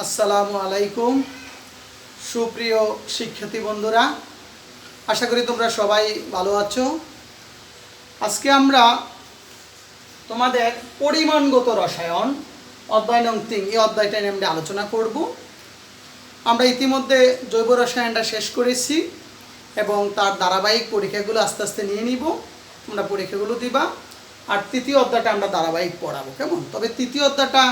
আসসালামু আলাইকুম সুপ্রিয় শিক্ষার্থী বন্ধুরা, আশা করি তোমরা সবাই ভালো আছো। আজকে আমরা তোমাদের পরিমাণগত রসায়ন অধ্যায় নং 3 এই অধ্যায়টা নিয়ে আমরা আলোচনা করব। আমরা ইতিমধ্যে জৈব রসায়নটা শেষ করেছি এবং তার ধারাবাহিক পরীক্ষাগুলো আস্তে আস্তে নিয়ে নিব। তোমরা পরীক্ষাগুলো দিবা, আর তৃতীয় অধ্যায়টা আমরা ধারাবাহিক পড়াবো, কেমন? তবে তৃতীয় অধ্যায়টা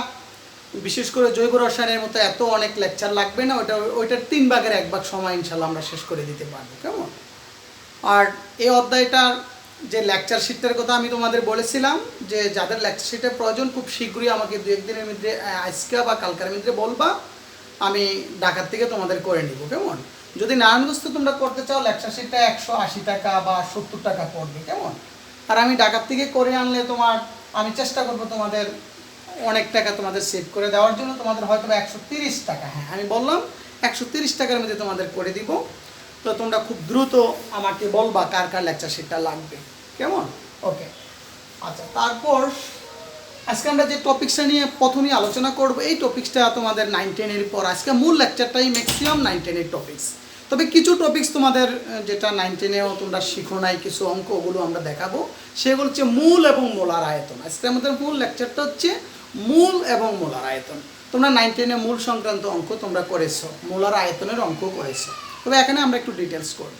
বিশেষ করে জৈব রসায়নের মতো এত অনেক লেকচার লাগবে না, ওইটার 3 ভাগের 1 ভাগ সময় ইনশাল্লাহ আমরা শেষ করে দিতে পারবো, কেমন? আর এই অধ্যায়টার যে লেকচার শিটটার কথা আমি তোমাদের বলেছিলাম, যে যাদের লেকচার শিটের প্রয়োজন খুব শীঘ্রই আমাকে 2-1 দিনের মধ্যে আজকে বা কালকের মধ্যে বলবা, আমি ঢাকার থেকে তোমাদের করে নিব, কেমন? যদি নারায়ণগঞ্জ তোমরা করতে চাও, লেকচার শিটটা 180 টাকা বা 70 টাকা পড়বে, কেমন? আর আমি ঢাকার থেকে করে আনলে আমি চেষ্টা করবো তোমাদের অনেক টাকা তোমাদের সেভ করে দেওয়ার জন্য। তোমাদের হয়তো 130 টাকা, হ্যাঁ আমি বললাম 130 টাকার মধ্যে তোমাদের করে দিব। তো তোমরা খুব দ্রুত আমাকে বলবা কার কার লেকচার শিটটা লাগবে, কেমন? ওকে, আচ্ছা। তারপর আজকে আমরা যে টপিকসটা নিয়ে প্রথমেই আলোচনা করব, এই টপিকসটা তোমাদের 9-10 এর পর, আজকে মূল লেকচারটাই ম্যাক্সিমাম 9-10 এর টপিকস। তবে কিছু টপিকস তোমাদের যেটা 9-10এও তোমরা শিখো নাই, কিছু অঙ্ক, ওগুলো আমরা দেখাবো। সেগুলো হচ্ছে মূল এবং মোলার আয়তন। আজকে আমাদের মূল লেকচারটা হচ্ছে মূল এবং মোলার আয়তন। তোমরা 9-10এ মূল সংক্রান্ত অঙ্ক তোমরা করেছো, মোলার আয়তনের অঙ্ক করেছো। তবে এখানে আমরা একটু ডিটেলস করব।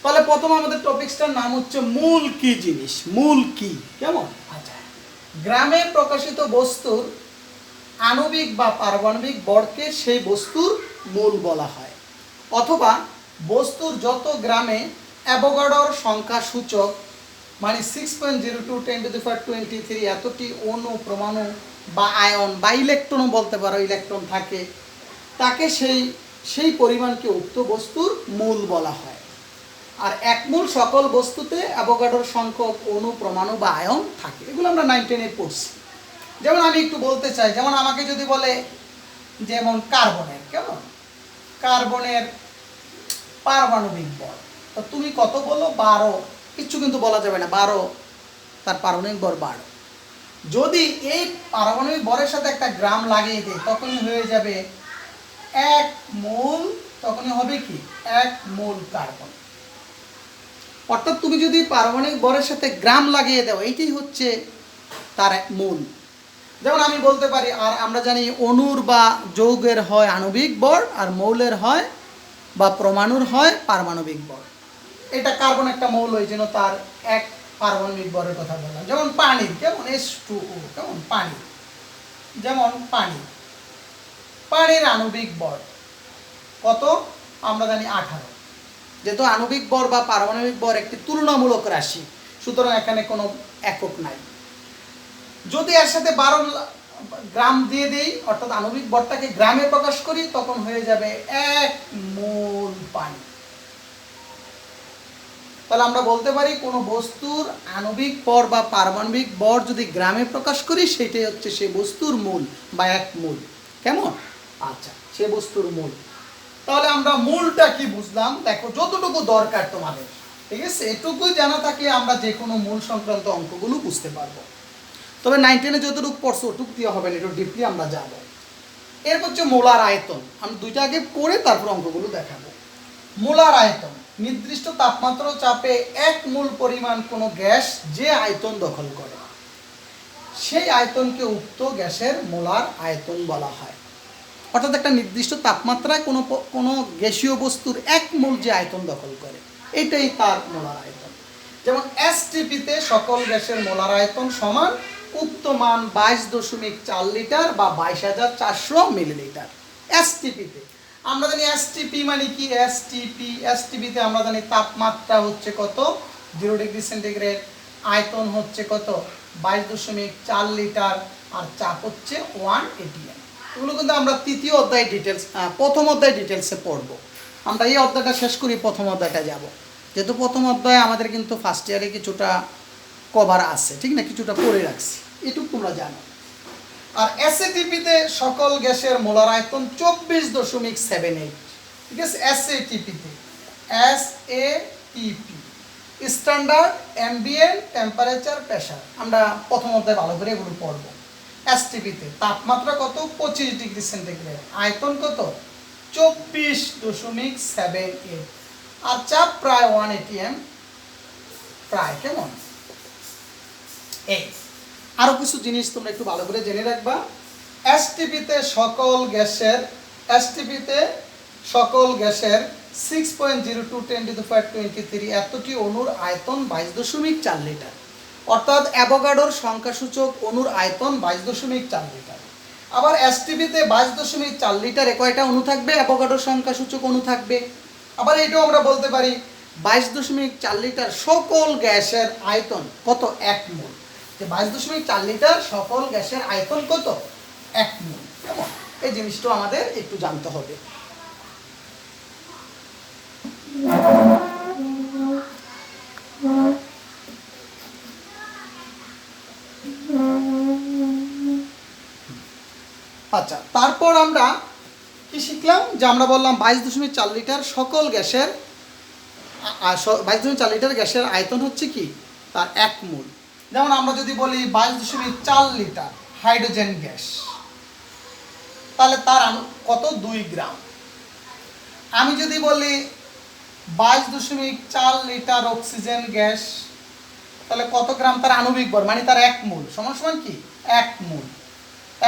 তাহলে প্রথম আমাদের টপিকসটার নাম হচ্ছে মূল কি জিনিস, মূল কি, কেমন? আচ্ছা, গ্রামে প্রকাশিত বস্তুর আণবিক বা পারমাণবিক ভরকে সেই বস্তুর মূল বলা হয়, অথবা বস্তুর যত গ্রামে অ্যাভোগাড্রোর সংখ্যা সূচক মানে 6.02 10⁻23 এতটি অণু, পরমাণু বা আয়ন বা ইলেকট্রনও বলতে পারো, ইলেকট্রন থাকে, তাকে সেই পরিমাণকে উক্ত বস্তুর মূল বলা হয়। আর এক মূল সকল বস্তুতে অ্যাভোগাড্রোর সংখ্যক অণু, পরমাণু বা আয়ন থাকে। এগুলো আমরা 9-10-এ পড়ছি। যেমন আমি একটু বলতে চাই, যেমন আমাকে যদি বলে যেমন কার্বনের, কেমন? কার্বনের পারমাণবিক ভর, তো তুমি কত বলো? 12। কিচ্ছু কিন্তু বলা যাবে না, 12 তার পারমাণবিক ভর 12। যদি এই পারমাণবিক ভরের সাথে একটা গ্রাম লাগিয়ে দেয়, তখনই হয়ে যাবে 1 মোল, তখনই হবে কি 1 মোল কার্বন। অর্থাৎ তুমি যদি পারমাণবিক ভরের সাথে গ্রাম লাগিয়ে দাও, এইটাই হচ্ছে তার মূল। যেমন আমি বলতে পারি, আর আমরা জানি অণুর বা যৌগের হয় আণবিক ভর, আর মৌলের হয় বা পরমাণুর হয় পারমাণবিক ভর। এটা কার্বন একটা মৌল, এই জন্য তার 1 পারমাণবিক ভরের কথা বললাম। যেমন পানির, কেমন? H2O, কেমন? পানি, যেমন পানির আণবিক ভর কত? আমরা জানি 18। যেহেতু আণবিক ভর বা পারমাণবিক ভর একটি তুলনামূলক রাশি, সুতরাং এখানে কোনো একক নাই। যদি এর সাথে 12 গ্রাম দিয়ে দেই, অর্থাৎ আণবিক ভরটাকে গ্রামে প্রকাশ করি, তখন হয়ে যাবে 1 মোল পানি। তাহলে আমরা বলতে পারি কোনো বস্তুর আণবিক ভর বা পারমাণবিক ভর যদি গ্রামে প্রকাশ করি, সেটাই হচ্ছে সেই বস্তুর মূল বা 1 মোল, কেমন? আচ্ছা, সে বস্তুর মূল। তাহলে আমরা মূলটা কি বুঝলাম? দেখো, যতটুকু দরকার তোমাদের, ঠিক আছে, এটুকু জানা থাকলে আমরা যে কোনো মূল সংক্রান্ত অঙ্কগুলো বুঝতে পারবো। তবে 9-10-এ যতটুকু পড়ছো ওটুকু দিয়ে হবে না, একটু ডিপলি আমরা যাব। এরপর হচ্ছে মোলার আয়তন। আমি দুইটা আগে করে তারপর অঙ্কগুলো দেখাবো। মোলার আয়তন, নির্দিষ্ট তাপমাত্রা ও চাপে 1 মোল পরিমাণ কোনো গ্যাস যে আয়তন দখল করে, সেই আয়তনকে উক্ত গ্যাসের মোলার আয়তন বলা হয়। অর্থাৎ একটা নির্দিষ্ট তাপমাত্রায় কোনো গ্যাসীয় বস্তুর 1 মোল যে আয়তন দখল করে, এটাই তার মোলার আয়তন। যেমন STPতে সকল গ্যাসের মোলার আয়তন সমান উক্ত মান 22.4 লিটার বা 22,400 মিলিলিটার। STPতে আমরা জানি STP মানে কি? STPতে আমরা জানি তাপমাত্রা হচ্ছে কত? 0 ডিগ্রি সেন্টিগ্রেড, আয়তন হচ্ছে কত? 22.4 লিটার, আর চাপ হচ্ছে 1 atm। এগুলো কিন্তু আমরা তৃতীয় অধ্যায় ডিটেলস, প্রথম অধ্যায় ডিটেলসে পড়বো। আমরা এই অধ্যায়টা শেষ করি, প্রথম অধ্যায়টা যাব। যেহেতু প্রথম অধ্যায়ে আমাদের কিন্তু ফার্স্ট ইয়ারে কিছুটা কভার আছে, ঠিক না, কিছুটা পড়ে রাখছি, এটুকু তোমরা জানো। আর SATPতে সকল গ্যাসের মোলার আয়তন 24.78, ঠিক আছে। SATPতে স্ট্যান্ডার্ড অ্যাম্বিয়েন্ট টেম্পারেচার প্রেসার, আমরা প্রথম অধ্যায়ে ভালো করে এগুলো পড়বো। এসটিপিতে তাপমাত্রা কত 25°C, আয়তন কত 24.78, আর চাপ প্রায় 1 atm, প্রায়। কেমন? এই আরো কিছু জিনিস তোমরা একটু ভালো করে জেনে রাখবা। এসটিপিতে সকল গ্যাসের 6.02 × 10⁻23 এতটি অণুর আয়তন 22.4 লিটার, অর্থাৎ অ্যাভোগাড্রোর সংখ্যাসূচক অণুর আয়তন 22.4 লিটার। আবার এসটিপিতে 22.4 লিটারে কয়টা অণু থাকবে? অ্যাভোগাড্রোর সংখ্যাসূচক অণু থাকবে। আবার এটাও আমরা বলতে পারি 22.4 লিটার সকল গ্যাসের আয়তন কত? 1 মোল। যে 22.4 লিটার সকল গ্যাসের আয়তন কত? 1 মোল। কেমন? এই জিনিসটা আমাদের একটু জানতে হবে। আচ্ছা, তারপর আমরা কি শিখলাম? যে আমরা বললাম 22.4 লিটার সকল গ্যাসের 22.4 লিটার গ্যাসের আয়তন হচ্ছে কি? তার 1 মোল। যেমন আমরা যদি বলি 22.4 লিটার হাইড্রোজেন গ্যাস, তাহলে তার কত? 2 গ্রাম। আমি যদি বলি 22.4 লিটার অক্সিজেন গ্যাস, তাহলে কত গ্রাম তার আণবিক ভর, মানে তার 1 মোল সমান সমান কি? 1 মোল।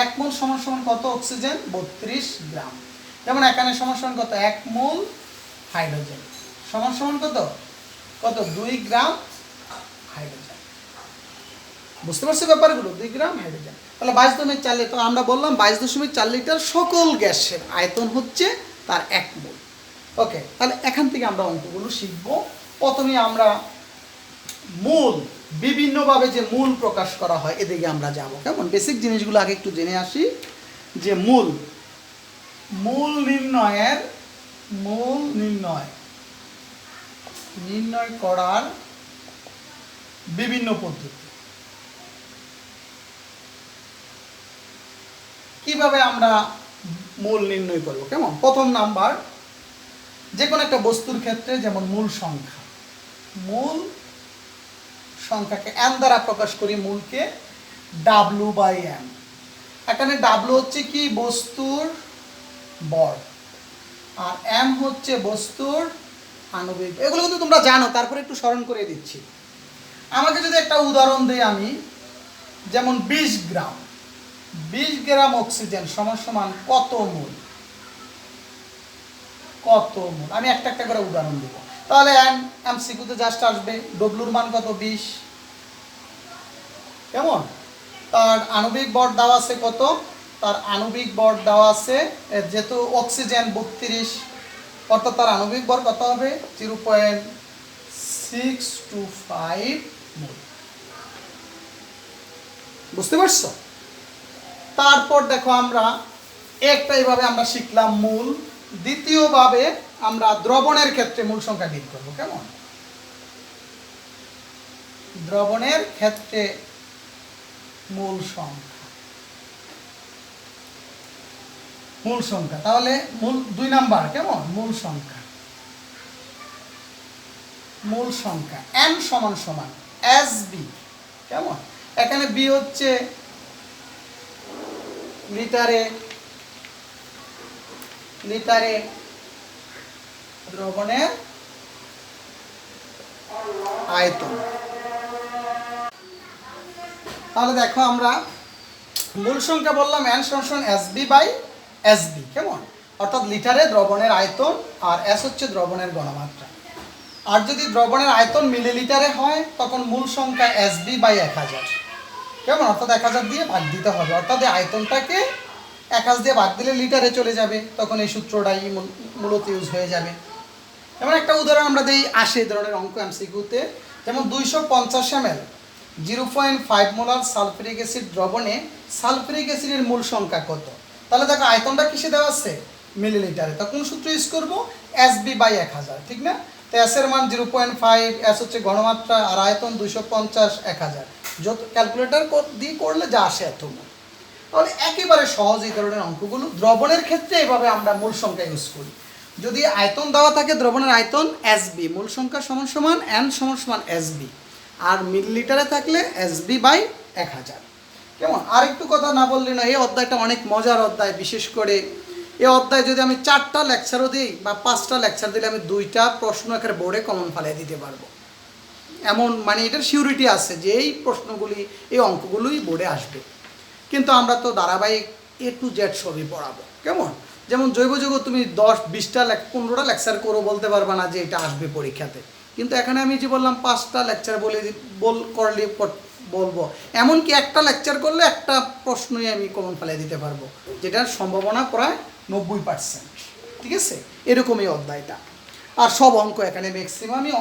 1 মোল সমান সমান কত? অক্সিজেন 32 গ্রাম। যেমন এখানে সমান সমান কত? 1 মোল হাইড্রোজেন সমান সমান কত? 2 গ্রাম হাইড্রোজেন। বুঝতে পারছো ব্যাপারগুলো? 2 গ্রাম হাইড্রোজেন। তাহলে 22.4 লিটার, আমরা বললাম 22.4 লিটার সকল গ্যাসের আয়তন হচ্ছে তার 1 মোল। ওকে, তাহলে এখান থেকে আমরা অঙ্কগুলো শিখব। প্রথমে আমরা মূল, বিভিন্নভাবে যে মূল প্রকাশ করা হয় এদিকে আমরা যাব। কেমন? বেসিক জিনিসগুলো আগে একটু জেনে আসি। যে মূল নির্ণয় করার বিভিন্ন পদ্ধতি। কিভাবে আমরা মূল নির্ণয় করব? কেমন? প্রথম নাম্বার, যে কোনো একটা বস্তুর ক্ষেত্রে যেমন মূল সংখ্যাকে m দ্বারা প্রকাশ করি। মূলকে W/m। এখানে W হচ্ছে কি? বস্তুর ভর, আর m হচ্ছে বস্তুর আণবিক। এগুলো কিন্তু তোমরা জানো, তারপরে একটু স্মরণ করে দিচ্ছি। আমাকে যদি একটা উদাহরণ দেই আমি, যেমন 20 গ্রাম অক্সিজেন সমান সমান কত মোল? আমি একটা একটা করে উদাহরণ দেব। তাহলে এমসিকিউতে জাস্ট আসবে ডব্লুর মান কত? 20। কেমন? তার আণবিক ভর দেওয়া আছে কত? তার আণবিক ভর দেওয়া আছে, যেহেতু অক্সিজেন 32, অর্থাৎ তার আণবিক ভর কত হবে? 0.625 মোল। বুঝতে পারছো? তারপর দেখো আমরা এইভাবে আমরা শিখলাম মূল। দ্বিতীয়ভাবে আমরা দ্রবণের ক্ষেত্রে মূল সংখ্যা বের করব। কেমন? দ্রবণের ক্ষেত্রে মূল সংখ্যা। তাহলে মূল 2 নাম্বার। কেমন? মূল সংখ্যা n সমান সমান SB। কেমন? এখানে B হচ্ছে লিটারে দ্রবণের আয়তন। তাহলে দেখো আমরা মূল সংখ্যা বললাম n সমান সমান SB/SB। কেমন? অর্থাৎ লিটারে দ্রবণের আয়তন, আর S হচ্ছে দ্রবণের ঘনমাত্রা। আর যদি দ্রবণের আয়তন মিলিলিটারে হয় তখন মূল সংখ্যা SB/1000। কেমন? অর্থাৎ 1000 দিয়ে ভাগ দিতে হবে, অর্থাৎ এই আয়তনটাকে 1000 দিয়ে ভাগ দিলে লিটারে চলে যাবে, তখন এই সূত্রটাই মূলত ইউজ হয়ে যাবে। যেমন একটা উদাহরণ আমরা দিই, আসে ধরনের অঙ্ক এমসিকিউতে। যেমন 250 ml 0.5 মোলার সালফিউরিক অ্যাসিড দ্রবণে সালফিউরিক অ্যাসিডের মূল সংখ্যা কত? তাহলে দেখো আয়তনটা কিসে দেওয়া আছে? মিলিলিটারে। তা কোন সূত্র ইউজ করব? SB/1000, ঠিক না? তো S এর মান 0.5, S হচ্ছে ঘনমাত্রা, আর আয়তন 250, 1000। যত ক্যালকুলেটর দিয়ে করলে যা আসে এত মোল। তাহলে একেবারে সহজ এই ধরনের অঙ্কগুলো। দ্রবণের ক্ষেত্রে এভাবে আমরা মূল সংখ্যা ইউজ করি। যদি আয়তন দেওয়া থাকে, দ্রবণের আয়তন SB, মূল সংখ্যা সমান সমান n সমান সমান SB, আর মিলিলিটারে থাকলে SB/1000। কেমন? আরেকটু কথা না বললে না, এই অধ্যায়টা অনেক মজার অধ্যায়। বিশেষ করে এই অধ্যায় যদি আমি 4টা লেকচারও দিই বা 5টা লেকচার দিলে আমি 2টা প্রশ্ন একের বোর্ডে কমন ফালিয়ে দিতে পারবো। এমন মানে এটার সিউরিটি আছে যে এই প্রশ্নগুলি, এই অঙ্কগুলোই বোর্ডে আসবে। কিন্তু আমরা তো ধারাবাহিক A to Z সবই পড়াবো। কেমন? যেমন জৈব যৌগ তুমি 10-20টা 15টা লেকচার করো, বলতে পারবা না যে এটা আসবে পরীক্ষাতে। কিন্তু এখানে আমি যে বললাম 5টা লেকচার করলে বলবো, এমনকি একটা লেকচার করলে একটা প্রশ্নই আমি কমন ফেলে দিতে পারবো, যেটার সম্ভাবনা প্রায় 90%। ঠিক আছে, এরকমই অধ্যায়টা। আর সব অঙ্ক এখানে ম্যাক্সিমামই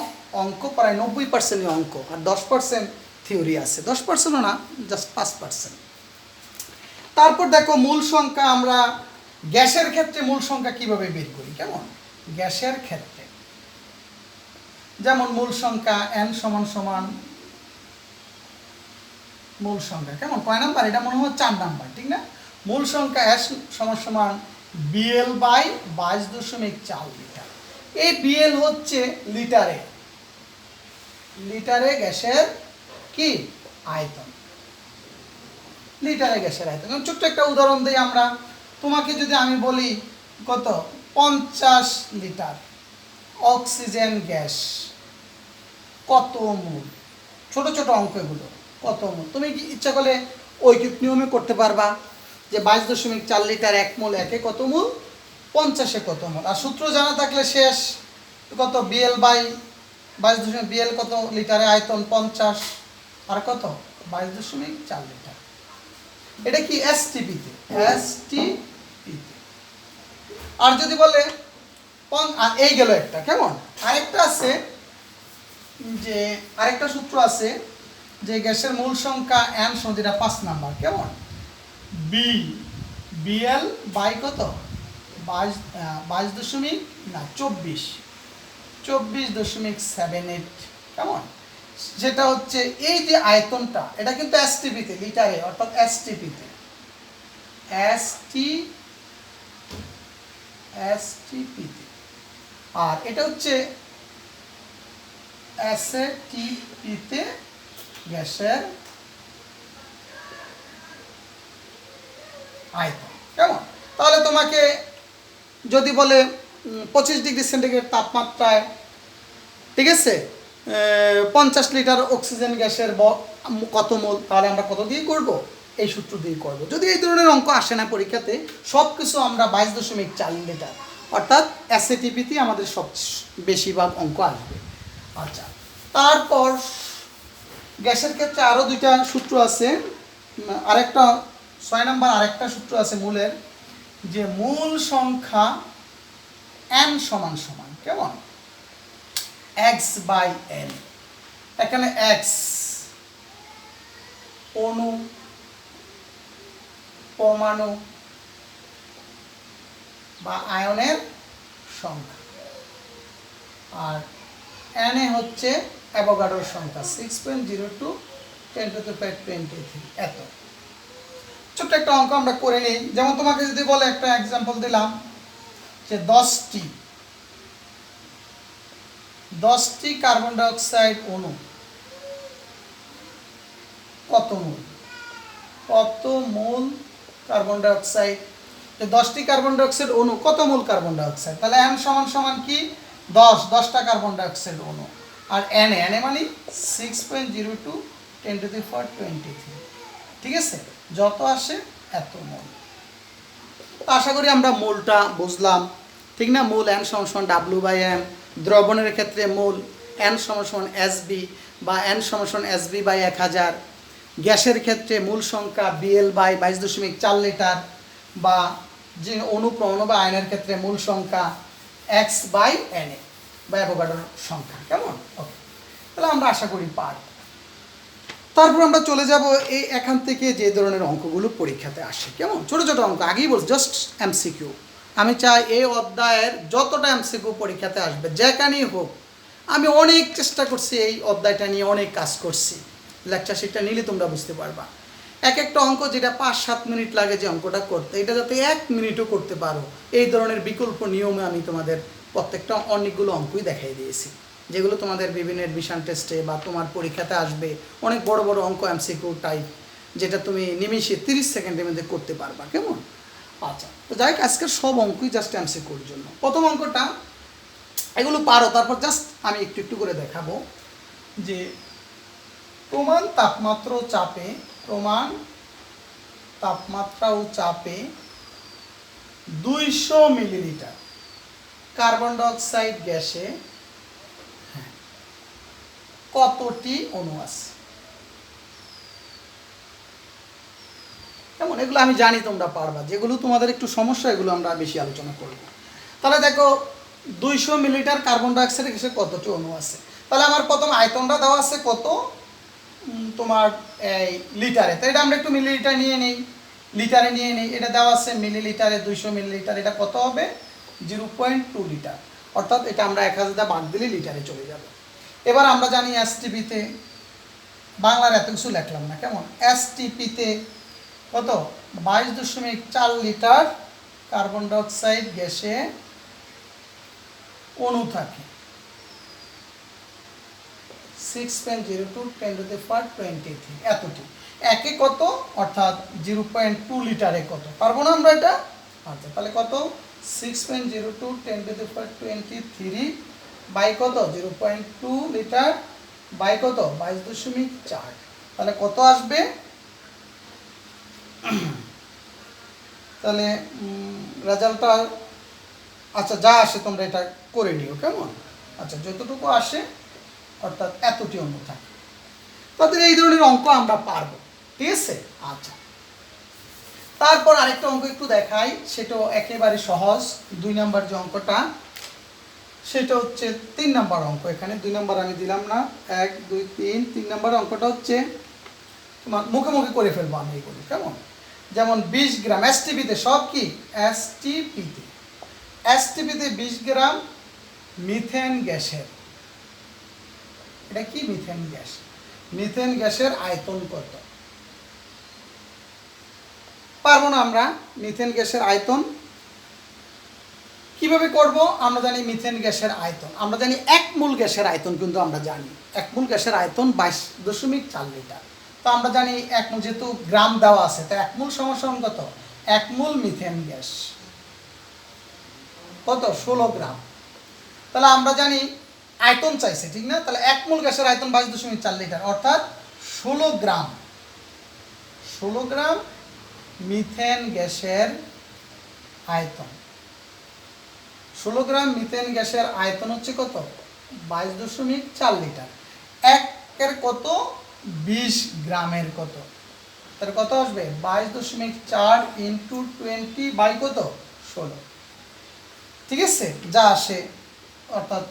অঙ্ক, প্রায় 90%ই অঙ্ক, আর 10% থিওরি আছে। 10%ও না, জাস্ট 5%। তারপর দেখো মূল সংখ্যা। আমরা গ্যাসের ক্ষেত্রে মূল সংখ্যা কিভাবে বের করি? কেমন? গ্যাসের ক্ষেত্রে যেমন মূল সংখ্যা n সমান মূল সংখ্যা, কেমন? কয় নাম্বার? এটা মনে হয় 4 নাম্বার, ঠিক না? মূল সংখ্যা S সমান BL বাই 22.4 লিটার। এই BL হচ্ছে লিটারে, লিটারে গ্যাসের কি আয়তন, লিটারে গ্যাসের আয়তন। ছোট্ট একটা উদাহরণ দিই আমরা। তোমাকে যদি আমি বলি কত 50 লিটার অক্সিজেন গ্যাস কত মোল, ছোট ছোট অঙ্ক এগুলো, কত মোল, তুমি কি ইচ্ছা করলে ঐকিক নিয়মে করতে পারবা যে 22.4 লিটার 1 মোল, একে কত মোল, 50-এ কত মোল। আর সূত্র জানা থাকলে শেষ, কত BL বাই 22. BL কত লিটারে আয়তন 50, আর কত 22.4 লিটার। এটা কি STP-তে, STP-তে। আর যদি বলে আর এই গেল একটা, কেমন? আরেকটা আছে যে আরেকটা সূত্র আছে যে গ্যাসের মূল সংখ্যা n সমান, যেটা 5 নাম্বার, কেমন? BL বাই কত 24.78, কেমন? যেটা হচ্ছে এই যে আয়তনটা, এটা কিন্তু STP-তে, লিটারে, অর্থাৎ STP-তে, STP-তে। আর এটা হচ্ছে SATP-তে গ্যাসের আয়তন, কেমন? তাহলে তোমাকে যদি বলে 25 ডিগ্রি সেন্টিগ্রেড তাপমাত্রায়, ঠিক আছে, 50 লিটার অক্সিজেন গ্যাসের কত মোল, তাহলে আমরা কত দিয়ে করব? এই সূত্র দিয়ে করব। যদি এই ধরনের অঙ্ক আসে না পরীক্ষাতে, সব কিছু আমরা 22.4 লিটার, অর্থাৎ SATP-তে আমাদের সব বেশিরভাগ অঙ্ক আসবে। আচ্ছা, তারপর গ্যাসের ক্ষেত্রে আরও 2টা সূত্র আছে। আরেকটা 6 নাম্বার আরেকটা সূত্র আছে মূলের, যে মূল সংখ্যা n সমান, কেমন? x by n। এখানে x অণু, পরমাণু বা আয়নের সংখ্যা, আর n এ হচ্ছে অ্যাভোগাড্রোর সংখ্যা 6.02 10⁻23 এত। ছোট্ট একটা অঙ্ক আমরা করে নিই। যেমন তোমাকে যদি বলে, একটা এক্সাম্পল দিলাম যে 10টি কার্বন ডাইঅক্সাইড অণু কত মোল কার্বন ডাইঅক্সাইড, 10টি কার্বন ডাইঅক্সাইড অণু কত মোল কার্বন ডাইঅক্সাইড, তাহলে n সমান কি 10টা কার্বন ডাইঅক্সাইড অণু, আর n মানে 6.02 10⁻23, ঠিক আছে? যত আসে এত মোল। তো আশা করি আমরা মোলটা বুঝলাম, ঠিক না? মোল n সমান W/m। দ্রবণের ক্ষেত্রে মোল n সমান SB বা n সমান SB বাই 1000। গ্যাসের ক্ষেত্রে মূল সংখ্যা BL বাই 22.4 লিটার, বা যে অণু, পরমাণু বা আয়নের ক্ষেত্রে মূল সংখ্যা x বাই Na বা অ্যাভোগাড্রোর সংখ্যা, কেমন? ওকে, তাহলে আমরা আশা করি পারব। তারপর আমরা চলে যাব এখান থেকে যে ধরনের অঙ্কগুলো পরীক্ষাতে আসে, কেমন? ছোট ছোট অঙ্ক, আগেই বল, জাস্ট MCQ। আমি চাই এই অধ্যায়ের যতটা MCQ পরীক্ষাতে আসবে, যেখানেই হোক। আমি অনেক চেষ্টা করছি, এই অধ্যায়টা নিয়ে অনেক কাজ করছি। লেকচার শিটটা নিলে তোমরা বুঝতে পারবা। একটা অঙ্ক যেটা 5-7 মিনিট লাগে যে অঙ্কটা করতে, এটা যাতে 1 মিনিটও করতে পারো, এই ধরনের বিকল্প নিয়মে আমি তোমাদের প্রত্যেকটা অনেকগুলো অঙ্কই দেখাই দিয়েছি, যেগুলো তোমাদের বিভিন্ন এডমিশন টেস্টে বা তোমার পরীক্ষাতে আসবে। অনেক বড় বড় অঙ্ক, MCQ টাইপ, যেটা তুমি নিমেষে 30 সেকেন্ডের মধ্যে করতে পারবা, কেমন? আচ্ছা, তো যাই হোক, আজকের সব অঙ্কই জাস্ট এমসিকিউর জন্য। প্রথম অঙ্কটা এগুলো পারো, তারপর জাস্ট আমি একটু একটু করে দেখাবো যে প্রমাণ তাপমাত্রা ও চাপে 200 মিলিলিটার কার্বন ডাইঅক্সাইড গ্যাসে কতটি অণু আছে? কেমন? এগুলো আমি জানি তোমরা পারবা, যেগুলো তোমাদের একটু সমস্যা এগুলো আমরা বেশি আলোচনা করব। তাহলে দেখো 200 মিলিলিটার কার্বন ডাইঅক্সাইড গ্যাসে কতটি অণু আছে। তাহলে আমার প্রথম আয়তনটা দেওয়া আছে কত, তোমার এই লিটারে, তো এটা আমরা একটু মিলিলিটার নিয়ে নেই, লিটারে নিয়ে নেই। এটা দেওয়া আছে মিলিলিটারে, 200 মিলিলিটার, এটা কত হবে? 0.2 লিটার। অর্থাৎ এটা আমরা 1000 দিয়ে ভাগ দিলে লিটারে চলে যাবে। এবার আমরা জানি এসটিপিতে, বাংলার এত কিছু লিখলাম না, কেমন? এসটিপিতে কত? 22.4 লিটার কার্বন ডাইঅক্সাইড গ্যাসে অণু থাকে। 6.02 × 10⁻23 এতটি। একে কত? অর্থাৎ 0.2 লিটারে কত? পারবো না আমরা এটা? আচ্ছা, তাহলে কত? 6.02 × 10⁻23 বাই কত? 0.2 লিটার বাই কত? 22.4। তাহলে কত আসবে? তাহলে রেজাল্টটা, আচ্ছা যা আসে তোমরা এটা করে নিও, কেমন? আচ্ছা, যতটুকু আসে অর্থাৎ এতটি অণু থাকে। তাদের এই ধরনের অঙ্ক আমরা পারবো, ঠিক আছে? আচ্ছা, তারপর আরেকটা অঙ্ক একটু দেখাই, সেটাও একেবারে সহজ। 2 নাম্বার যে অঙ্কটা, সেটা হচ্ছে 3 নাম্বার অঙ্ক। এখানে 2 নাম্বার আমি দিলাম না, 1 2 3, 3 নাম্বার অঙ্কটা হচ্ছে তোমার মুখে মুখে করে ফেলবো আমি এগুলো, কেমন? যেমন 20 গ্রাম এসটিপিতে, সব কি এসটিপিতে 20 গ্রাম মিথেন গ্যাসের, এটা কি? Methane gas. মিথেন গ্যাসের আয়তন কত? পারবো না আমরা মিথেন গ্যাসের আয়তন কিভাবে করব? আমরা জানি মিথেন গ্যাসের আয়তন, আমরা জানি 1 মোল গ্যাসের আয়তন, কিন্তু আমরা জানি 1 মোল গ্যাসের আয়তন 22.4 লিটার। তো আমরা জানি 1 মোল, যেহেতু গ্রাম দেওয়া আছে, তো 1 মোল সমান কত? 1 মোল মিথেন গ্যাস কত? 16 গ্রাম। তাহলে আমরা জানি আয়তন চাইছে, ঠিক না? তাহলে 1 মোল গ্যাসের আয়তন 22.4 লিটার, অর্থাৎ 16 গ্রাম মিথেন গ্যাসের আয়তন। 16 গ্রাম মিথেন গ্যাসের আয়তন হচ্ছে কত? 22.4 লিটার। 1 কত? 20 গ্রামের কত? তাহলে কত আসবে? 22.4 × 20 বাই কত? 16, ঠিক আছে? যা আসে অর্থাৎ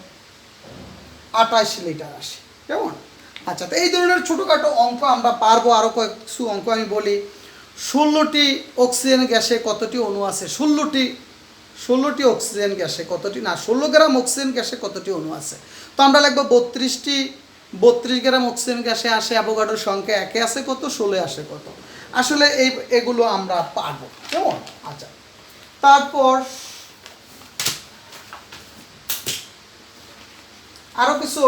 28 লিটার আসে, কেমন? আচ্ছা, তো এই ধরনের ছোটোখাটো অঙ্ক আমরা পারবো। আরও কিছু অঙ্ক আমি বলি। 16টি অক্সিজেন গ্যাসে কতটি অণু আছে? 16টি অক্সিজেন গ্যাসে কতটি, না 16 গ্রাম অক্সিজেন গ্যাসে কতটি অণু আছে? তো আমরা লিখবো 32 গ্রাম অক্সিজেন গ্যাসে আসে অ্যাভোগাড্রোর সংখ্যা, একে আছে কত? 16 আসে কত? আসলে এগুলো আমরা পারবো, কেমন? আচ্ছা, তারপর আরও কিছু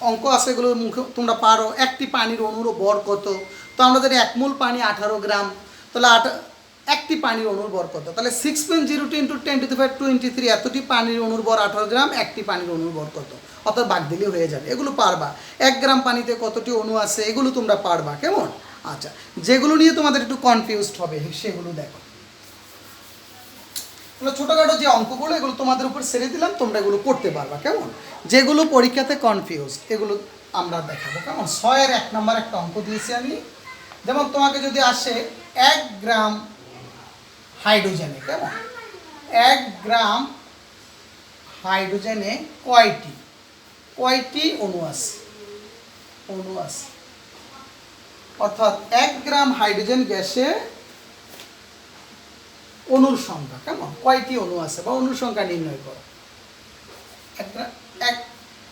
অঙ্ক আছে, এগুলো মুখে তোমরা পারো। একটি পানির অণুর ভর কত? তো আমরা জানি 1 মোল পানি 18 গ্রাম। তাহলে একটি পানির অণুর ভর কত? তাহলে 6.02 × 10⁻23 এতটি পানির অণুর ভর 18 গ্রাম, একটি পানির অণুর ভর কত? অর্থাৎ ভাগ দিলে হয়ে যাবে, এগুলো পারবা। 1 গ্রাম পানিতে কতটি অণু আছে, এগুলো তোমরা পারবা, কেমন? আচ্ছা, যেগুলো নিয়ে তোমাদের একটু কনফিউজড হবে সেগুলো দেখো। ছোটোখাটো যে অঙ্কগুলো, এগুলো তোমাদের উপর ছেড়ে দিলাম, তোমরা এগুলো করতে পারবা, কেমন? যেগুলো পরীক্ষাতে কনফিউজ এগুলো আমরা দেখাবো, কেমন? 6-এর 1 নাম্বার একটা অঙ্ক দিয়েছি আমি। যেমন তোমাকে যদি আসে 1 গ্রাম হাইড্রোজেনে, কেমন? 1 গ্রাম হাইড্রোজেনে কয়টি অণু আছে? অর্থাৎ 1 গ্রাম হাইড্রোজেন গ্যাসে অণুর সংখ্যা, কেমন? কয়টি অণু আছে বা অণুর সংখ্যা নির্ণয় করো।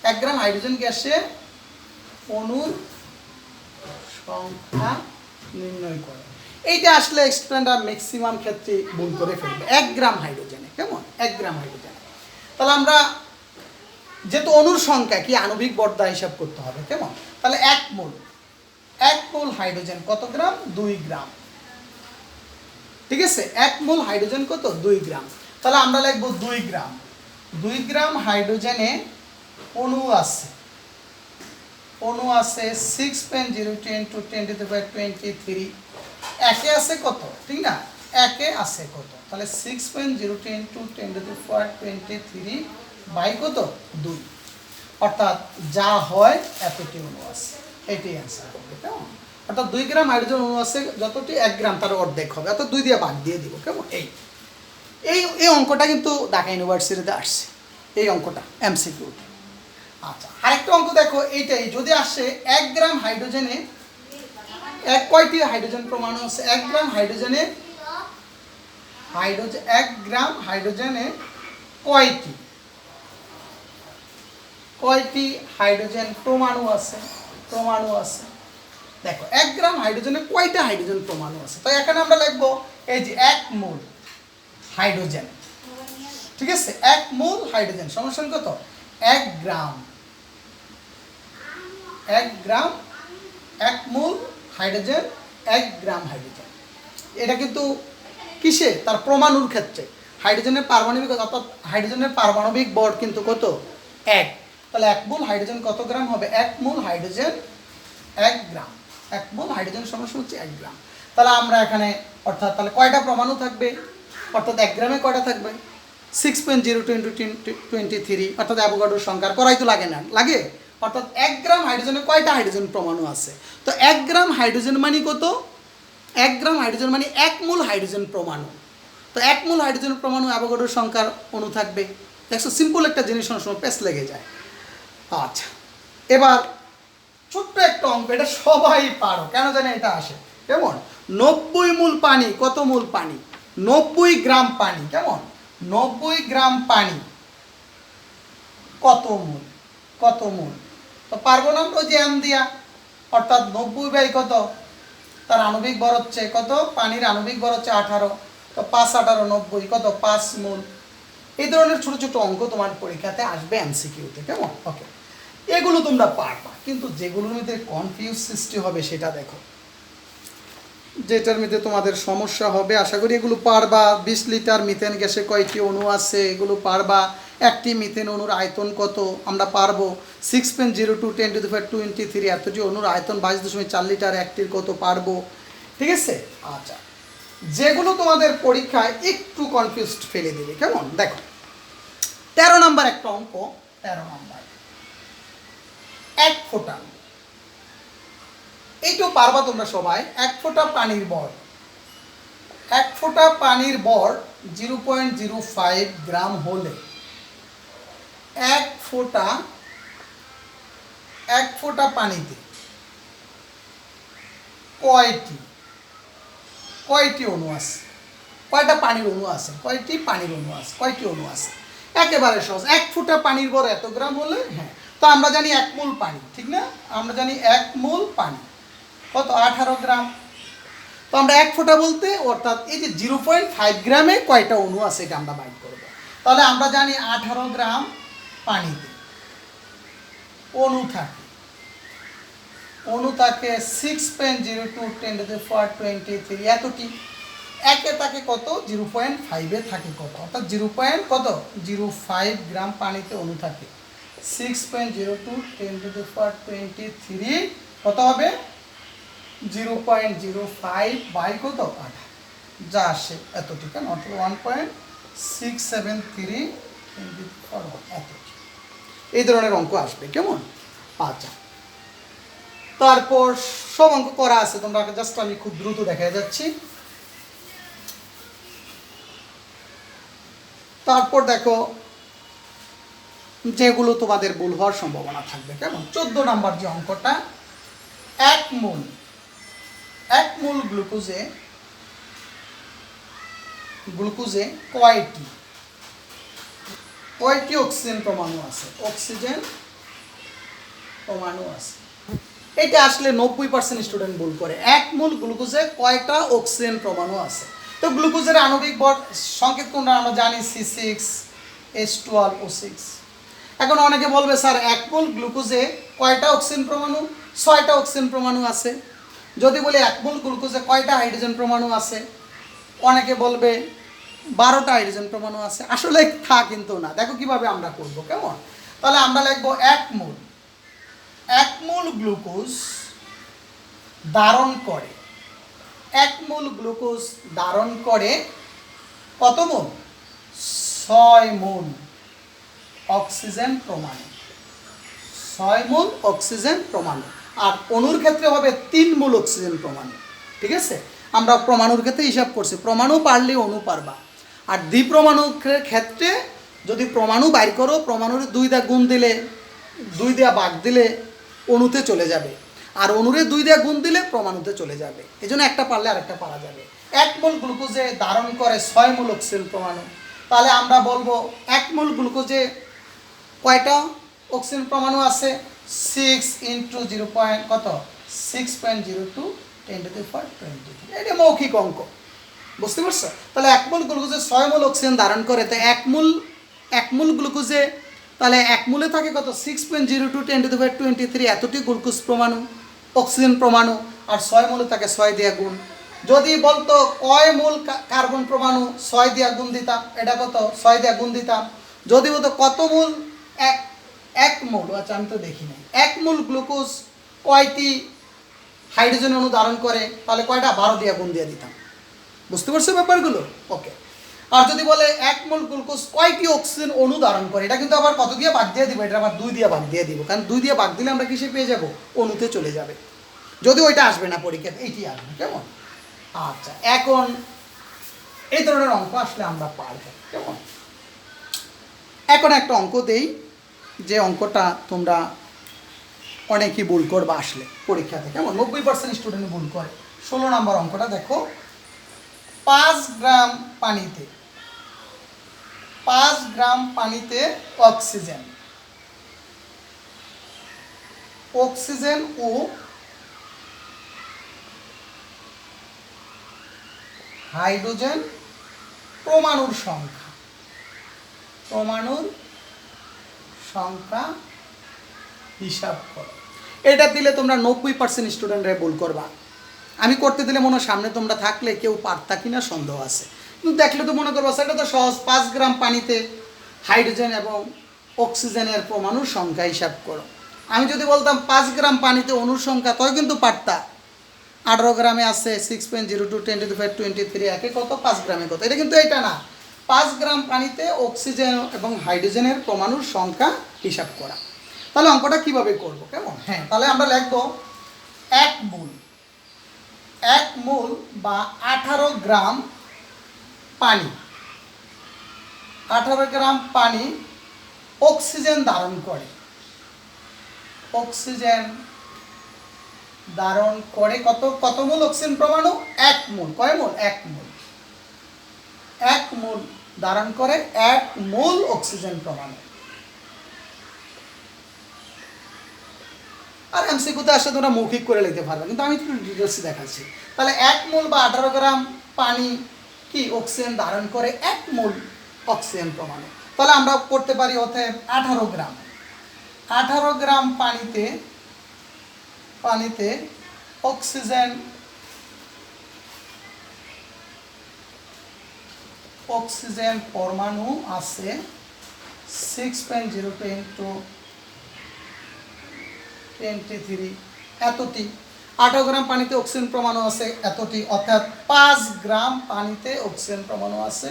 1 গ্রাম হাইড্রোজেন গ্যাসে অণুর সংখ্যা নির্ণয় করো। এইটা আসলে স্টুডেন্টরা ম্যাক্সিমাম ক্ষেত্রে ভুল করে ফেলবে। 1 গ্রাম হাইড্রোজেনে, কেমন? 1 গ্রাম হাইড্রোজেনে। তাহলে আমরা যেহেতু অণুর সংখ্যা কি আণবিক বর্ধা হিসাব করতে হবে, কেমন? তাহলে 1 এক মোল হাইড্রোজেন কত গ্রাম? 2 গ্রাম। ঠিক আছে, এক মোল হাইড্রোজেন কত? 2 গ্রাম। তাহলে আমরা লিখব 2 গ্রাম। 2 গ্রাম হাইড্রোজেনে অণু আছে 6.010 × 10⁻23। একে আছে কত? ঠিক না, একে আছে কত? তাহলে 6.010 × 10⁻23 বাই কত? 2। অর্থাৎ যা হয় এতটি অণু আছে, এটাই অ্যান্সার হবে। কেমন? অর্থাৎ 2 গ্রাম হাইড্রোজেন অণু আছে যতটি, 1 গ্রাম তার অর্ধেক হবে, অর্থাৎ 2 দিয়ে ভাগ দিয়ে দিব। কেমন? এই অঙ্কটা কিন্তু ঢাকা ইউনিভার্সিটিতে আসছে, এই অঙ্কটা এমসিকিউ। আচ্ছা, আরেকটা অঙ্ক দেখো, এইটাই যদি আসে 1 গ্রাম হাইড্রোজেনে কয়টি হাইড্রোজেন পরমাণু আছে? 1 গ্রাম হাইড্রোজেনে 1 গ্রাম হাইড্রোজেনে কয়টি হাইড্রোজেন পরমাণু আছে? দেখো 1 গ্রাম হাইড্রোজেনে কয়টা হাইড্রোজেন পরমাণু আছে? তো এখানে আমরা লিখবো এই যে 1 মোল হাইড্রোজেন। ঠিক আছে, 1 মোল হাইড্রোজেন সমান কত? 1 গ্রাম। 1 গ্রাম 1 মোল হাইড্রোজেন, 1 গ্রাম হাইড্রোজেন। এটা কিন্তু কিসে? তার পরমাণুর ক্ষেত্রে। হাইড্রোজেনের পারমাণবিক, অর্থাৎ হাইড্রোজেনের পারমাণবিক ভর কিন্তু কত? 1। তাহলে 1 মোল হাইড্রোজেন কত গ্রাম হবে? 1 মোল হাইড্রোজেন 1 গ্রাম। 1 মোল হাইড্রোজেন সমান হচ্ছে 1 গ্রাম। তাহলে আমরা এখানে অর্থাৎ তাহলে কয়টা পরমাণু থাকবে? অর্থাৎ 1 গ্রামে কয়টা থাকবে? 6.010 × 23, অর্থাৎ অ্যাভোগাড্রোর সংখ্যা করাই তো লাগে না, লাগে। অর্থাৎ 1 গ্রাম হাইড্রোজেনে কয়টা হাইড্রোজেন পরমাণু আছে? তো 1 গ্রাম হাইড্রোজেন মানে কত? 1 গ্রাম হাইড্রোজেন মানে 1 মোল হাইড্রোজেন পরমাণু। তো 1 মোল হাইড্রোজেন পরমাণু অ্যাভোগাড্রোর সংখ্যার অণু থাকবে। দেখছো, সিম্পল একটা জিনিস অনেক সময় পেস লেগে যায়। আচ্ছা, এবার ছোট্ট একটা অঙ্ক, এটা সবাই পারো, কেন জানি এটা আসে। কেমন? 90 মোল পানি কত মোল পানি? 90 গ্রাম পানি। কেমন? 90 গ্রাম পানি কত মোল? তো পারবো না আমরা যে এম দিয়া, অর্থাৎ 90 বাই কত? তার আণবিক ভর হচ্ছে কত? পানির আণবিক ভর হচ্ছে 18। তো 5 18 90 কত? 5 মোল। এই ধরনের ছোট ছোট অঙ্ক তোমার পরীক্ষাতে আসবে এমসিকিউতে। কেমন? ওকে, এগুলো তোমরা পারবা, কিন্তু যেগুলোর মধ্যে কনফিউজ সৃষ্টি হবে সেটা দেখো, যেটার মধ্যে তোমাদের সমস্যা হবে। আশা করি এগুলো পারবা। 20 লিটার মিথেন গ্যাসে কয়টি অণু আছে? এগুলো পারবা। একটি মিথেন অণুর আয়তন কত? আমরা পারবো। 6.02 × 10⁻23 এতটি অণুর আয়তন 22.4 লিটার, একটির কত? পারবো। ঠিক আছে। আচ্ছা, যেগুলো তোমাদের পরীক্ষায় একটু কনফিউজড ফেলে দেবে। কেমন? দেখো 13 নম্বর একটা অঙ্ক। 13 নম্বর, 1 ফোঁটা, এইটাও পারবা তোমরা সবাই। 1 ফোঁটা পানির ভর, 1 ফোঁটা পানির ভর 0.05 গ্রাম হলে 1 ফোঁটা পানিতে কয়টি অণু আছে? কয়টা পানির অণু আছে? কয়টি অণু আছে? একেবারে সহজ। 1 ফোঁটা পানির ভর এত গ্রাম হলে, হ্যাঁ, তো আমরা জানি 1 মোল পানি, ঠিক না? আমরা জানি 1 মোল পানি কত? 18 গ্রাম। তো আমরা 1 ফোঁটা বলতে অর্থাৎ এই যে 0.5 গ্রামে কয়টা অণু আছে এটা আমরা বাইর করব। তাহলে আমরা জানি 18 গ্রাম পানিতে অণু থাকে 6.02 × 10⁻23 এতটি। একে থাকে কত? 0.5 থাকে কত? অর্থাৎ 0.05 গ্রাম পানিতে অণু থাকে। 6.02 × 10⁻23 কত হবে? 0.05 বাই কত? 18, যা আসে এতটি। কেন? অর্থাৎ 1.673 এতটি। এই ধরনের অঙ্ক আসবে। কেমন? আচ্ছা, তারপর সব অঙ্ক করা আছে, তোমরা জাস্ট আমি খুব দ্রুত দেখা যাচ্ছি। তারপর দেখো যেগুলো তোমাদের ভুল হওয়ার সম্ভাবনা থাকবে। কেমন? 14 নম্বর যে অঙ্কটা, 1 মোল গ্লুকোজে কয়টি অক্সিজেন পরমাণু আছে? এটা আসলে 90% স্টুডেন্ট ভুল করে। 1 মোল গ্লুকোজে কয়টা অক্সিজেন পরমাণু আছে? তো গ্লুকোজের আণবিক ভর সংকেত কোনটা? আমরা জানি C6H12O6। এখন অনেকে বলবে স্যার 1 মোল গ্লুকোজে কয়টা অক্সিজেন পরমাণু? 6টা অক্সিজেন পরমাণু আছে। যদি বলি 1 মোল গ্লুকোজে কয়টা হাইড্রোজেন পরমাণু আছে, অনেকে বলবে 12টা হাইড্রোজেন পরমাণু আছে। আসলে তা কিন্তু না। দেখো কিভাবে আমরা করব, কেমন? তাহলে আমরা লিখব 1 মোল গ্লুকোজ ধারণ করে, 1 মোল গ্লুকোজ ধারণ করে কত মোল? 6 মোল অক্সিজেন পরমাণু, 6 মোল অক্সিজেন পরমাণু। আর অণুর ক্ষেত্রে হবে 3 মোল অক্সিজেন পরমাণু। ঠিক আছে, আমরা পরমাণুর ক্ষেত্রে হিসাব করছি, পরমাণু পারলে অণু পারবা। আর দ্বিপরমাণুর ক্ষেত্রে যদি পরমাণু বাইর করো, পরমাণুর 2 দিয়ে গুণ দিলে, 2 দিয়ে ভাগ দিলে অণুতে চলে যাবে, আর অণুরে 2 দিয়ে গুণ দিলে পরমাণুতে চলে যাবে। এই জন্য একটা পারলে আরেকটা পারা যাবে। 1 মোল গ্লুকোজে ধারণ করে 6 মোল অক্সিজেন পরমাণু। তাহলে আমরা বলবো 1 মোল গ্লুকোজে কয়টা অক্সিজেন পরমাণু আছে? 6 ইন্টু 0 পয়েন্ট কত? 6.02 10 to the power 23। এটা মৌখিক অঙ্ক, বুঝতে পারছো? তাহলে 1 মোল গ্লুকোজে 6 মোল অক্সিজেন ধারণ করে, তো 1 মোল গ্লুকোজে তাহলে 1 মোলে থাকে কত? 6.02 10 to the power 23 এতটি গ্লুকোজ পরমাণু, অক্সিজেন পরমাণু। আর 6 মোলে থাকে 6 দিয়ে গুণ। যদি বলতো কয় মোল কার্বন পরমাণু, 6 দিয়ে গুণ দিতাম, এটা কত? 6 দিয়ে গুণ দিতাম। যদি বলতো কত মোল, 1 মোল, আচ্ছা আমি তো দেখি নাই, 1 মোল গ্লুকোজ কয়টি হাইড্রোজেন অণু ধারণ করে, তাহলে কয়টা? 12 দিয়ে গুণ দিয়ে দিতাম। বুঝতে পারছো ব্যাপারগুলো? ওকে। আর যদি বলে 1 মোল গ্লুকোজ কয়টি অক্সিজেন অণু ধারণ করে, এটা কিন্তু আবার কত দিয়ে ভাগ দিয়ে দিব? এটা আবার 2 দিয়ে ভাগ দিয়ে দিব, কারণ 2 দিয়ে ভাগ দিলে আমরা কিসে পেয়ে যাব? অণুতে চলে যাবে। যদি ওইটা আসবে না পরীক্ষাতে, এইটি আসবে, কেমন? আচ্ছা, এখন এই ধরনের অঙ্ক আসলে আমরা পারব, কেমন? এখন একটা অঙ্ক দেই, যে অঙ্কটা তোমরা অনেকেই ভুল করবা আসলে পরীক্ষাতে, কেমন? 90% স্টুডেন্ট ভুল করে। 16 নম্বর অঙ্কটা দেখো। 5 গ্রাম পানিতে, 5 গ্রাম পানিতে অক্সিজেন ও হাইড্রোজেন পরমাণুর সংখ্যা হিসাব করো। এটা দিলে তোমরা 90% স্টুডেন্টরা ভুল করবা। আমি করতে দিলে মনে হয় সামনে তোমরা থাকলে কেউ পারতা কিনা সন্দেহ আছে, কিন্তু দেখলে তো মনে করবো সেটা তো সহজ। 5 গ্রাম পানিতে হাইড্রোজেন এবং অক্সিজেনের পরমাণুর সংখ্যা হিসাব করো। আমি যদি বলতাম 5 গ্রাম পানিতে অণুর সংখ্যা, তবে কিন্তু পারতা। 18 গ্রামে আছে 6.02 10 to the power 23, একে কত? 5 গ্রামে কত? এটা কিন্তু এটা না। 5 গ্রাম পানিতে অক্সিজেন এবং হাইড্রোজেনের পরমাণুর সংখ্যা হিসাব করা। তাহলে অঙ্কটা কিভাবে করব, কেমন? হ্যাঁ, তাহলে আমরা লিখব 1 মোল বা 18 গ্রাম পানি, 18 গ্রাম পানি অক্সিজেন ধারণ করে, কত মোল অক্সিজেন পরমাণু? 1 মোল। কয় মোল? 1 মোল। 1 মোল ধারণ করে 1 মোল অক্সিজেন পরমাণু। আর এমসিকিউতে আসলে তোমরা মৌখিক করে লিখতে পারবে, কিন্তু আমি একটু ডিটেলসে দেখাচ্ছি। তাহলে 1 মোল বা 18 গ্রাম পানি কি অক্সিজেন ধারণ করে 1 মোল অক্সিজেন পরমাণু। তাহলে আমরা করতে পারি অতএব 18 গ্রাম পানিতে অক্সিজেন পরমাণু আছে 6.02 into 23 এতটি। 18 গ্রাম পানিতে অক্সিজেন পরমাণু আছে এতটি, অর্থাৎ 5 গ্রাম পানিতে অক্সিজেন পরমাণু আছে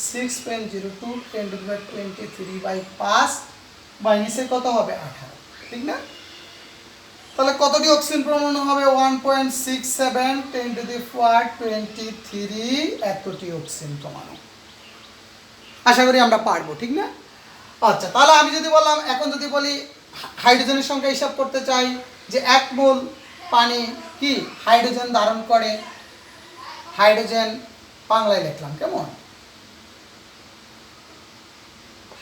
6.02 10 to the power 23 by 5 by নিচে কত হবে? 18, ঠিক না? তাহলে কতটি অক্সিজেন পরমাণু হবে? 1.67 10 to the power 23 এতটি অক্সিজেন পরমাণু। আশা করি আমরা পারবো, ঠিক না? আচ্ছা, তাহলে আমি যদি বললাম, এখন যদি বলি হাইড্রোজেনের সংখ্যা হিসাব করতে চাই, যে 1 মোল পানি কি হাইড্রোজেন ধারণ করে, হাইড্রোজেন বাংলায় লিখলাম, কেমন?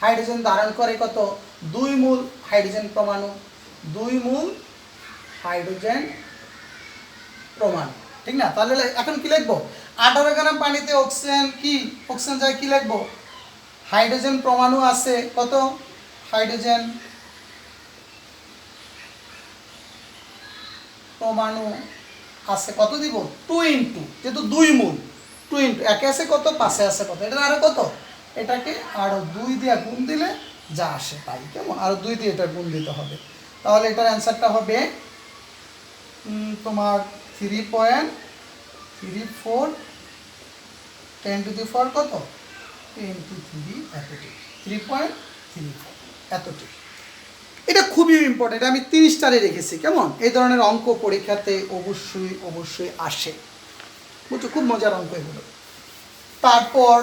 হাইড্রোজেন ধারণ করে কত? 2 মোল হাইড্রোজেন পরমাণু, 2 মোল হাইড্রোজেন পরমাণু, ঠিক না? তাহলে এখন কি লিখবো? 18 গ্রাম পানিতে অক্সিজেন যায়, কি লিখবো? হাইড্রোজেন পরমাণু আছে কত? হাইড্রোজেন পরমাণু আছে কত দিব 2 ইন্টু, যেহেতু 2 মূল 2 ইন্টু একে আছে কত, পাশে আছে কত, এটা আরো কত, এটাকে আরো 2 দিয়ে গুণ দিলে যা আসে তাই। কেমন, আরো 2 দিয়ে এটা গুণ দিতে হবে। তাহলে এটার অ্যান্সারটা হবে তোমার 3.34 10⁻⁴ কত 23 এতটি, 3.34 এতটি। এটা খুবই ইম্পর্টেন্ট, আমি 3 স্টারে রেখেছি। কেমন, এই ধরনের অঙ্ক পরীক্ষাতে অবশ্যই অবশ্যই আসে, বুঝছো, খুব মজার অঙ্ক এগুলো। তারপর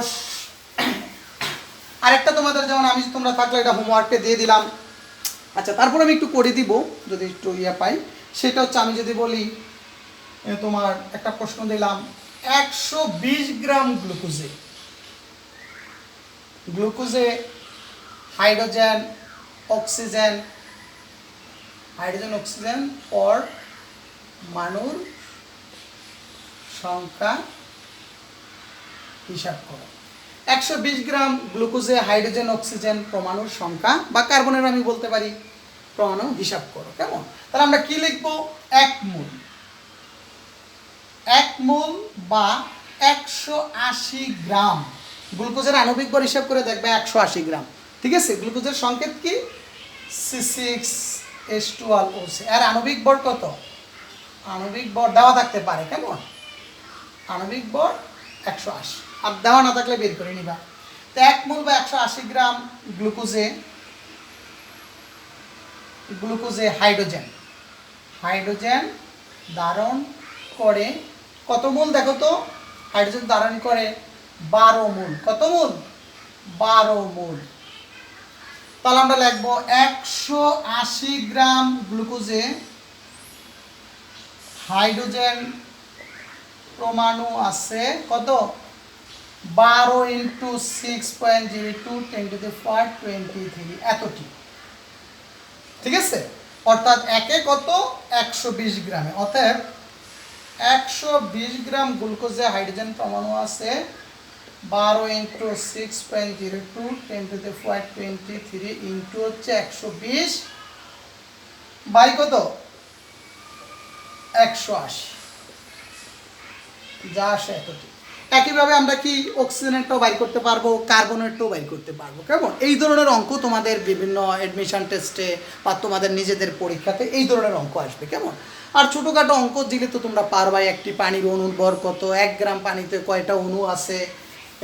আরেকটা তোমাদের, যেমন আমি তোমরা থাকলে এটা হোমওয়ার্কে দিয়ে দিলাম। আচ্ছা, তারপর আমি একটু করে দিব যদি একটু পাই। সেটা হচ্ছে, আমি যদি বলি তোমার একটা প্রশ্ন দিলাম, 120 গ্রাম গ্লুকোজে হাইড্রোজেন অক্সিজেন পরমাণুর সংখ্যা হিসাব করো। 120 গ্রাম গ্লুকোজে হাইড্রোজেন অক্সিজেন পরমাণুর সংখ্যা, বা কার্বনের আমি বলতে পারি পরমাণু হিসাব করো। কেমন, তাহলে আমরা কি লিখবো, 1 মোল বা 180 গ্রাম গ্লুকোজের আণবিক ভর হিসাব করে দেখবে 180 গ্রাম। ঠিক আছে, গ্লুকোজের সংকেত কি C6H12O6, আর আণবিক ভর কত, আণবিক ভর দেওয়া থাকতে পারে। কেমন, আণবিক ভর 180, আর দেওয়া না থাকলে বের করে নিবা। তো 1 মোল বা 180 গ্রাম গ্লুকোজে হাইড্রোজেন ধারণ করে কত মোল, দেখো তো, হাইড্রোজেন ধারণ করে 12 মোল। কত মোল, 12 মোল। তাহলে আমরা লিখবো 180 গ্রাম গ্লুকোজে হাইড্রোজেন পরমাণু আছে কত, 12 ইন্টু 6.02 10⁻23 এতটি। ঠিক আছে, অর্থাৎ একে কত 120 গ্রামে, অতএব 120 গ্রাম গ্লুকোজে হাইড্রোজেন পরমাণু আছে 12 ইন্টু 6.02 10⁻23 ইন্টু হচ্ছে 120 বাই কত 180, যা আসে এতটি। একইভাবে আমরা কি অক্সিজেনেরটাও বাইর করতে পারবো, কার্বনেরটাও বাইর করতে পারবো। কেমন, এই ধরনের অঙ্ক তোমাদের বিভিন্ন অ্যাডমিশন টেস্টে বা তোমাদের নিজেদের পরীক্ষাতে এই ধরনের অঙ্ক আসবে। কেমন, আর ছোটোখাটো অঙ্ক দিলে তো তোমরা পারবাই। একটি পানির অণুর ভর কত, 1 গ্রাম পানিতে কয়টা অণু আছে,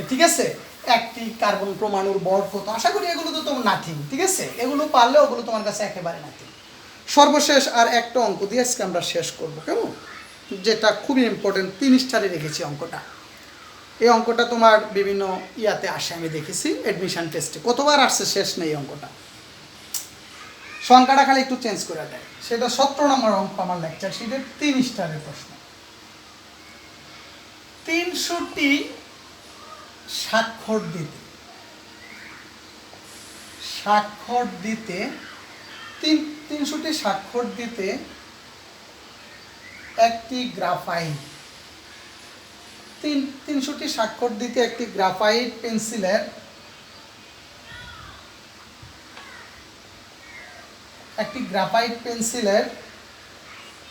ঠিক আছে, একটি কার্বন পরমাণুর ভর কত। আশা করি এগুলো তো তোমার নাথিং। ঠিক আছে, এগুলো পারলে ওগুলো তোমার কাছে একেবারে নাথিং। সর্বশেষ আর একটা অঙ্ক দিয়ে আজকে আমরা শেষ করবো। কেমন, যেটা খুবই ইম্পর্টেন্ট, 3 স্টারে রেখেছি অঙ্কটা। এই অঙ্কটা তোমার বিভিন্ন ইয়াতে আসে, আমি দেখেছি অ্যাডমিশন টেস্টে, কতবার আসছে শেষ নেই অঙ্কটা, সংখ্যাটা খালি একটু চেঞ্জ করে দেয়। সেটা 17 নম্বর অঙ্ক আমার লেকচার শিটের 3 স্টারের প্রশ্ন। 300টি স্বাক্ষর দিতে একটি গ্রাফাইট 300টি স্বাক্ষর দিতে একটি গ্রাফাইট পেন্সিলের একটি গ্রাফাইট পেন্সিলের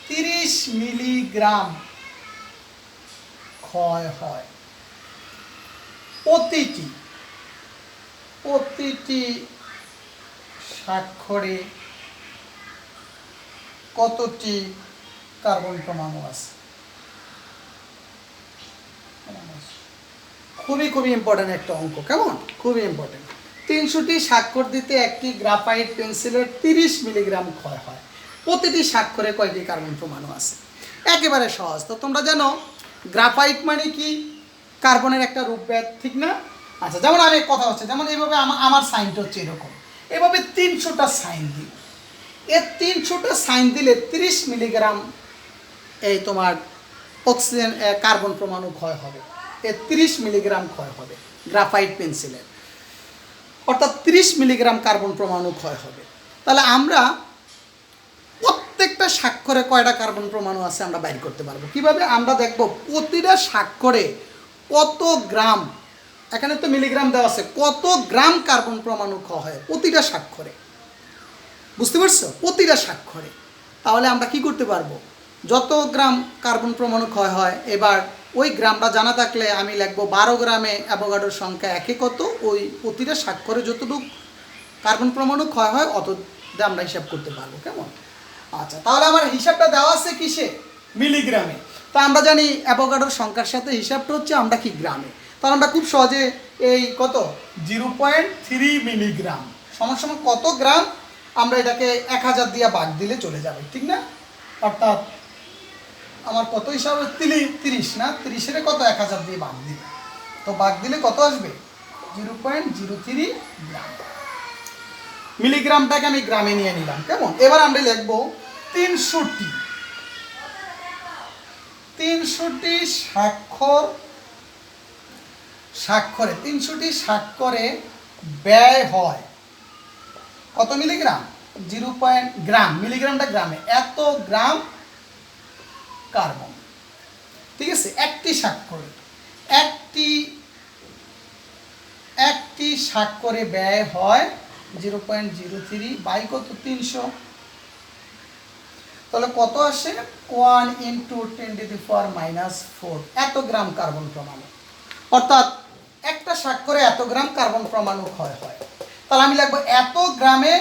30 মিলিগ্রাম ক্ষয় হয়। প্রতিটি স্বাক্ষরে কতটি কার্বন পরমাণু আছে? খুবই খুবই ইম্পর্টেন্ট একটা অঙ্ক। কেমন, খুবই ইম্পর্টেন্ট। 300টি স্বাক্ষর দিতে একটি গ্রাফাইট পেন্সিলের 30 মিলিগ্রাম ক্ষয় হয়। প্রতিটি স্বাক্ষরে কয়টি কার্বন পরমাণু আছে? একেবারে সহজ। তো তোমরা জানো গ্রাফাইট মানে কি, কার্বনের একটা রূপভেদ, ঠিক না? আচ্ছা, যেমন আমি কথা হচ্ছে, যেমন এইভাবে আমার সাইনটা হচ্ছে এরকম, এভাবে 300টা সাইন দিই। এর 300টা সাইন দিলে 30 মিলিগ্রাম এই তোমার অক্সিজেন কার্বন পরমাণু ক্ষয় হবে। এর 30 মিলিগ্রাম ক্ষয় হবে গ্রাফাইট পেন্সিলের, অর্থাৎ 30 মিলিগ্রাম কার্বন পরমাণু ক্ষয় হবে। তাহলে আমরা প্রত্যেকটা স্বাক্ষরে কয়টা কার্বন পরমাণু আছে আমরা বাইর করতে পারবো। কিভাবে? আমরা দেখব প্রতিটা স্বাক্ষরে কত গ্রাম, এখানে তো মিলিগ্রাম দেওয়া আছে, কত গ্রাম কার্বন পরমাণু ক্ষয় হয় প্রতিটা স্বাক্ষরে। বুঝতে পারছো? প্রতিটা স্বাক্ষরে। তাহলে আমরা কি করতে পারবো? যত গ্রাম কার্বন পরমাণু ক্ষয় হয়, এবার ওই গ্রামটা জানা থাকলে আমি লিখবো 12 গ্রামে অ্যাভোগাড্রোর সংখ্যা একে কত, ওই প্রতিটা স্বাক্ষরে যতটুকু কার্বন পরমাণু ক্ষয় হয় অত আমরা হিসাব করতে পারবো। কেমন? আচ্ছা, তাহলে আমার হিসাবটা দেওয়া আছে কিসে? মিলিগ্রামে। তা আমরা জানি অ্যাভোগাড্রোর সংখ্যার সাথে হিসাবটা হচ্ছে আমরা কি গ্রামে। তাহলে আমরা খুব সহজে এই কত 0.3 মিলিগ্রাম সমান সমান কত গ্রাম, আমরা এটাকে 1000 দিয়ে ভাগ দিলে চলে যাবে, ঠিক না? অর্থাৎ আমার কত হিসাবে 30 না, 30-এর কত 1000 দিয়ে ভাগ দিলে, তো ভাগ দিলে কত আসবে? 0.03 গ্রাম। মিলিগ্রামটাকে আমি গ্রামে নিয়ে নিলাম। কেমন? এবার আমরা লিখবো 300টি স্বাক্ষরে 300টি স্বাক্ষরে ব্যয় হয় কত মিলিগ্রাম? 0. গ্রাম, মিলিগ্রামটা গ্রামে, এত গ্রাম কার্বন। ঠিক আছে, একটি স্বাক্ষরে একটি স্বাক্ষরে ব্যয় হয় 0.03 বাই কত 300, তাহলে কত আসে? 1 × 10⁻⁴ এত গ্রাম কার্বন পরমাণু। অর্থাৎ একটা স্বাক্ষরে এত গ্রাম কার্বন পরমাণু ক্ষয় হয়। তাহলে আমি লিখবো এত গ্রামে,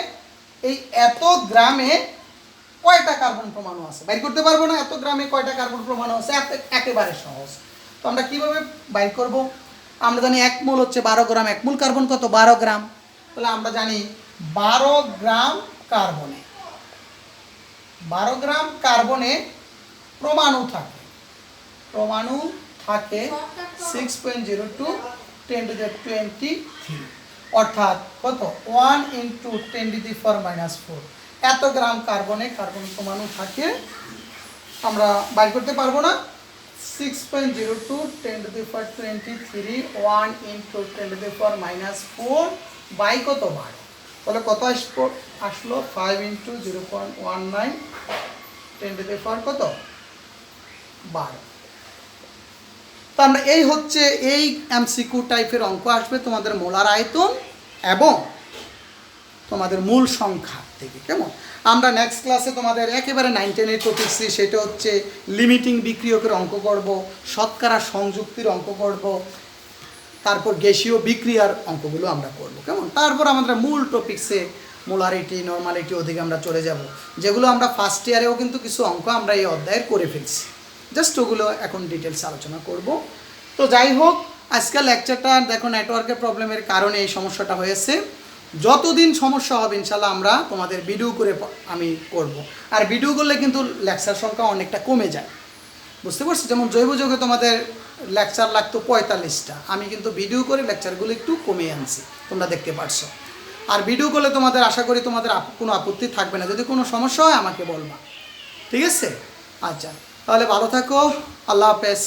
এই এত গ্রামে কয়টা কার্বন পরমাণু আছে বাইর করতে পারবো না? এত গ্রামে কয়টা কার্বন পরমাণু আছে? একেবারে সহজ। তো আমরা কিভাবে বাইর করব? আমরা জানি 1 মোল হচ্ছে 12 গ্রাম, 1 মোল কার্বন কত? 12 গ্রাম। তাহলে আমরা জানি 12 গ্রাম কার্বনে পরমাণু থাকে 6.02 10⁻23, অর্থাৎ কত? 1 × 10⁻⁴ এত গ্রাম কার্বনে কার্বন পরমাণু থাকে। আমরা বাইর করতে পারবো না? 6.02 10⁻23 1 × 10⁻⁴ বাই কত? 12। তাহলে কত আসলো? 5 × 0.19 10⁻⁴ কত? 12। তো আমরা এই হচ্ছে এই এমসিকিউ টাইপের অঙ্ক আসবে তোমাদের মোলার আয়তন এবং তোমাদের মূল সংখ্যা থেকে। কেমন? আমরা নেক্সট ক্লাসে তোমাদের একেবারে 9-10 টপিকসই, সেটা হচ্ছে লিমিটিং বিক্রিয়কের অঙ্ক করব, শতকরা সংযুক্তির অঙ্ক করব, তারপর গ্যাসীয় বিক্রিয়ার অঙ্কগুলো আমরা করব। কেমন? তারপর আমাদের মূল টপিকসে মোলারিটি, নর্মালিটি ওদিকে আমরা চলে যাব, যেগুলো আমরা ফার্স্ট ইয়ারেও কিন্তু কিছু অঙ্ক আমরা এই অধ্যায়ের করে ফেলছি। জাস্ট ওগুলো এখন ডিটেলস আলোচনা করব। তো যাই হোক, আজকাল লেকচারটা দেখো নেটওয়ার্কের প্রবলেমের কারণে এই সমস্যাটা হয়েছে। যতদিন সমস্যা হবে ইনশাল্লাহ আমরা তোমাদের ভিডিও করে আমি করব। আর ভিডিও করলে কিন্তু লেকচার সংখ্যা অনেকটা কমে যায়, বুঝতে পারছো? যেমন জৈব যৌগে তোমাদের লেকচার লাগতো 45টা, আমি কিন্তু ভিডিও করে লেকচারগুলো একটু কমিয়ে আনছি, তোমরা দেখতে পারছো। আর ভিডিও করলে তোমাদের আশা করি তোমাদের কোনো আপত্তি থাকবে না। যদি কোনো সমস্যা হয় আমাকে বলবা, ঠিক আছে? আচ্ছা, তাহলে ভালো থাকো, আল্লাহ হাফেজ।